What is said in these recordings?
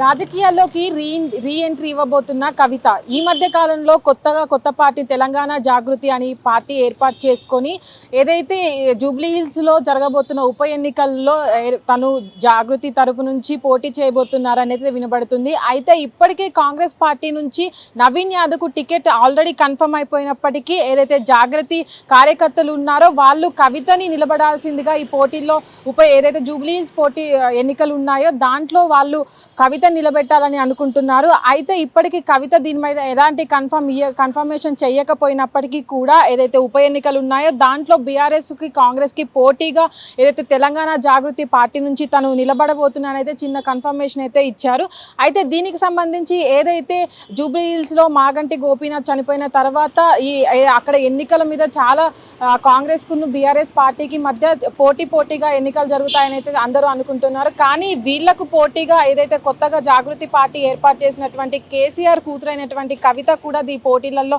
రాజకీయాల్లోకి re entry ఇవ్వబోతున్న కవిత ఈ మధ్య కాలంలో కొత్త పార్టీ తెలంగాణ జాగృతి అని పార్టీ ఏర్పాటు చేసుకొని ఏదైతే జూబ్లీ హిల్స్లో జరగబోతున్న ఉప ఎన్నికల్లో తను జాగృతి తరపు నుంచి పోటీ చేయబోతున్నారు అనేది వినబడుతుంది. అయితే ఇప్పటికే కాంగ్రెస్ పార్టీ నుంచి నవీన్ యాదవ్కు టికెట్ ఆల్రెడీ కన్ఫర్మ్ అయిపోయినప్పటికీ ఏదైతే జాగృతి కార్యకర్తలు ఉన్నారో వాళ్ళు కవితని నిలబడాల్సిందిగా ఈ పోటీల్లో ఏదైతే జూబ్లీ హిల్స్ పోటీ ఎన్నికలు ఉన్నాయో దాంట్లో వాళ్ళు కవిత నిలబెట్టాలని అనుకుంటున్నారు. అయితే ఇప్పటికీ కవిత దీని మీద ఎలాంటి కన్ఫర్మేషన్ చేయకపోయినప్పటికీ కూడా ఏదైతే ఉప ఎన్నికలు ఉన్నాయో దాంట్లో బీఆర్ఎస్కి కాంగ్రెస్కి పోటీగా ఏదైతే తెలంగాణ జాగృతి పార్టీ నుంచి తను నిలబడబోతున్నానైతే చిన్న కన్ఫర్మేషన్ అయితే ఇచ్చారు. అయితే దీనికి సంబంధించి ఏదైతే జూబ్లీ హిల్స్లో మాగంటి గోపీనాథ్ చనిపోయిన తర్వాత అక్కడ ఎన్నికల మీద చాలా కాంగ్రెస్కు బీఆర్ఎస్ పార్టీకి మధ్య పోటీగా ఎన్నికలు జరుగుతాయని అయితే అందరూ అనుకుంటున్నారు. కానీ వీళ్లకు పోటీగా ఏదైతే కొత్తగా జాగృతి పార్టీ ఏర్పాటు చేసినటువంటి కేసీఆర్ కూతురైనటువంటి కవిత కూడా ఈ పోటీలలో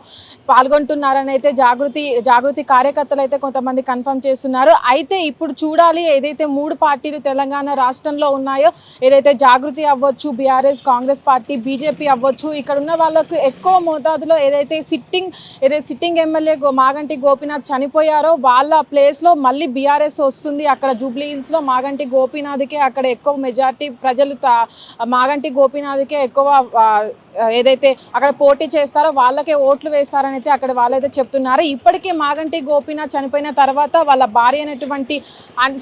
పాల్గొంటున్నారని అయితే జాగృతి కార్యకర్తలు అయితే కొంతమంది కన్ఫర్మ్ చేస్తున్నారు. అయితే ఇప్పుడు చూడాలి ఏదైతే మూడు పార్టీలు తెలంగాణ రాష్ట్రంలో ఉన్నాయో ఏదైతే జాగృతి అవ్వచ్చు, బీఆర్ఎస్, కాంగ్రెస్ పార్టీ, బీజేపీ అవ్వచ్చు, ఇక్కడ ఉన్న వాళ్ళకు ఎక్కువ మోతాదులో ఏదైతే సిట్టింగ్ ఎమ్మెల్యే మాగంటి గోపీనాథ్ చనిపోయారో వాళ్ళ ప్లేస్లో మళ్ళీ బీఆర్ఎస్ వస్తుంది. అక్కడ జూబ్లీ హిల్స్లో మాగంటి గోపీనాథ్కే అక్కడ ఎక్కువ మెజార్టీ ప్రజలు మాగంటి గోపీనాథ్కే ఎక్కువ ఏదైతే అక్కడ పోటీ చేస్తారో వాళ్ళకే ఓట్లు వేస్తారని అయితే అక్కడ వాళ్ళైతే చెప్తున్నారు. ఇప్పటికే మాగంటి గోపీనాథ్ చనిపోయిన తర్వాత వాళ్ళ భార్య అయినటువంటి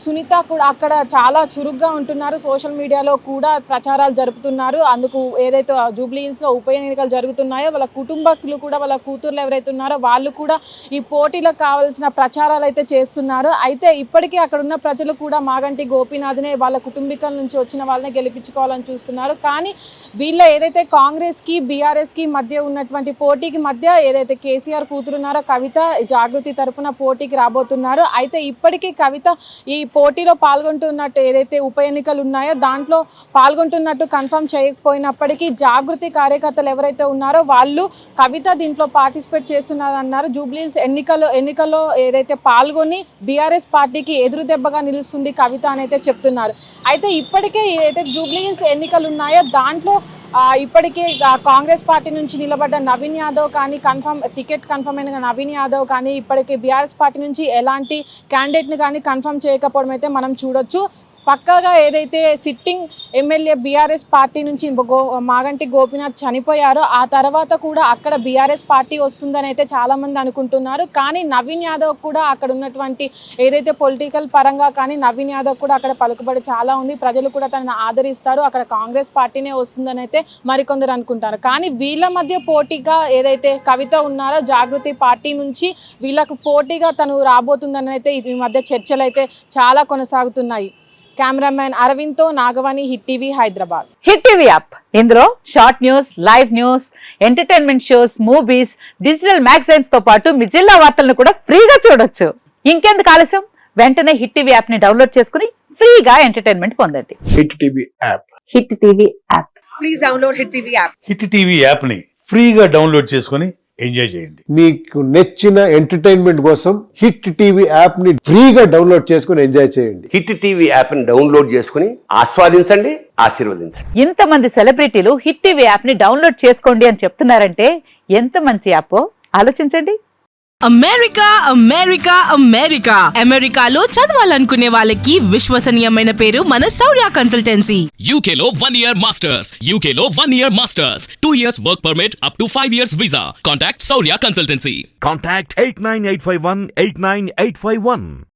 సునీత కూడా అక్కడ చాలా చురుగ్గా ఉంటున్నారు. సోషల్ మీడియాలో కూడా ప్రచారాలు జరుపుతున్నారు. అందుకు ఏదైతే జూబ్లీ హిల్స్లో ఉప ఎన్నికలు జరుగుతున్నాయో వాళ్ళ కుటుంబకులు కూడా వాళ్ళ కూతుర్లు ఎవరైతే ఉన్నారో వాళ్ళు కూడా ఈ పోటీలకు కావాల్సిన ప్రచారాలు అయితే చేస్తున్నారు. అయితే ఇప్పటికీ అక్కడ ఉన్న ప్రజలు కూడా మాగంటి గోపీనాథ్నే వాళ్ళ కుటుంబీకుల నుంచి వచ్చిన వాళ్ళని గెలిపించుకోవాలని చూస్తున్నారు. కానీ వీళ్ళ ఏదైతే కాంగ్రెస్కి బీఆర్ఎస్కి మధ్య ఉన్నటువంటి పోటీకి మధ్య ఏదైతే కేసీఆర్ కూతురున్నారో కవిత జాగృతి తరపున పోటీకి రాబోతున్నారు. అయితే ఇప్పటికీ కవిత ఈ పోటీలో పాల్గొంటున్నట్టు ఏదైతే ఉప ఎన్నికలు ఉన్నాయో దాంట్లో పాల్గొంటున్నట్టు కన్ఫర్మ్ చేయకపోయినప్పటికీ జాగృతి కార్యకర్తలు ఎవరైతే ఉన్నారో వాళ్ళు కవిత దీంట్లో పార్టిసిపేట్ చేస్తున్నారన్నారు. జూబ్లీ హిల్స్ ఎన్నికల్లో ఏదైతే పాల్గొని బీఆర్ఎస్ పార్టీకి ఎదురు దెబ్బగా నిలుస్తుంది కవిత అని అయితే చెప్తున్నారు. అయితే ఇప్పటికే ఏదైతే జూబ్లీ హిల్స్ ఎన్నికలు ఉన్నాయో దాంట్లో ఇప్పటికే కాంగ్రెస్ పార్టీ నుంచి నిలబడ్డ నవీన్ యాదవ్ కానీ టికెట్ కన్ఫర్మ్ అయిన నవీన్ యాదవ్ కానీ ఇప్పటికే బీఆర్ఎస్ పార్టీ నుంచి ఎలాంటి క్యాండిడేట్ని కానీ కన్ఫర్మ్ చేయకపోవడం అయితే మనం చూడొచ్చు. పక్కాగా ఏదైతే సిట్టింగ్ ఎమ్మెల్యే బీఆర్ఎస్ పార్టీ నుంచి మాగంటి గోపీనాథ్ చనిపోయారో ఆ తర్వాత కూడా అక్కడ బీఆర్ఎస్ పార్టీ వస్తుందని అయితే చాలామంది అనుకుంటున్నారు. కానీ నవీన్ యాదవ్ కూడా అక్కడ ఉన్నటువంటి ఏదైతే పొలిటికల్ పరంగా కానీ నవీన్ యాదవ్ కూడా అక్కడ పలుకుబడి చాలా ఉంది. ప్రజలు కూడా తనను ఆదరిస్తారు. అక్కడ కాంగ్రెస్ పార్టీనే వస్తుందని అయితే మరికొందరు అనుకుంటారు. కానీ వీళ్ళ మధ్య పోటీగా ఏదైతే కవిత ఉన్నారో జాగృతి పార్టీ నుంచి వీళ్ళకు పోటీగా తను రాబోతుందని అయితే ఈ మధ్య చర్చలు అయితే చాలా కొనసాగుతున్నాయి. కెమెరామ్యాన్ అరవింద్తో Nagavani, hit TV, Hyderabad. Hit TV app ఇందులో short news, live news, entertainment shows, movies, digital magazines తో పాటు మీ జిల్లా వార్తలను కూడా ఫ్రీగా చూడొచ్చు. ఇంకెందుకు ఆలస్యం, వెంటనే హిట్ టీవీ యాప్ ని డౌన్లోడ్ చేసుకుని ఫ్రీగా ఎంటర్టైన్మెంట్ పొందండి. Hit TV app. Hit TV app. Please download hit TV app. Hit TV app ని ఫ్రీగా డౌన్లోడ్ చేసుకుని ఎంజాయ్ చేయండి. మీకు నచ్చిన ఎంటర్టైన్మెంట్ కోసం హిట్ టీవీ యాప్ ని ఫ్రీగా డౌన్లోడ్ చేసుకుని ఎంజాయ్ చేయండి. హిట్ టీవీ యాప్ ని డౌన్లోడ్ చేసుకుని ఆస్వాదించండి, ఆశీర్వదించండి. ఇంతమంది సెలబ్రిటీలు హిట్ టీవీ యాప్ ని డౌన్లోడ్ చేసుకోండి అని చెప్తున్నారంటే ఎంత మంచి యాప్ ఆలోచించండి. అమెరికాలో చదవాలనుకునే వాళ్ళకి విశ్వసనీయమైన పేరు మన శౌర్య కన్సల్టెన్సీ. UK లో 1 year masters, UK లో 1 year masters, 2 years work permit up to 5 years visa. Contact Saurya Consultancy. Contact 89851 89851.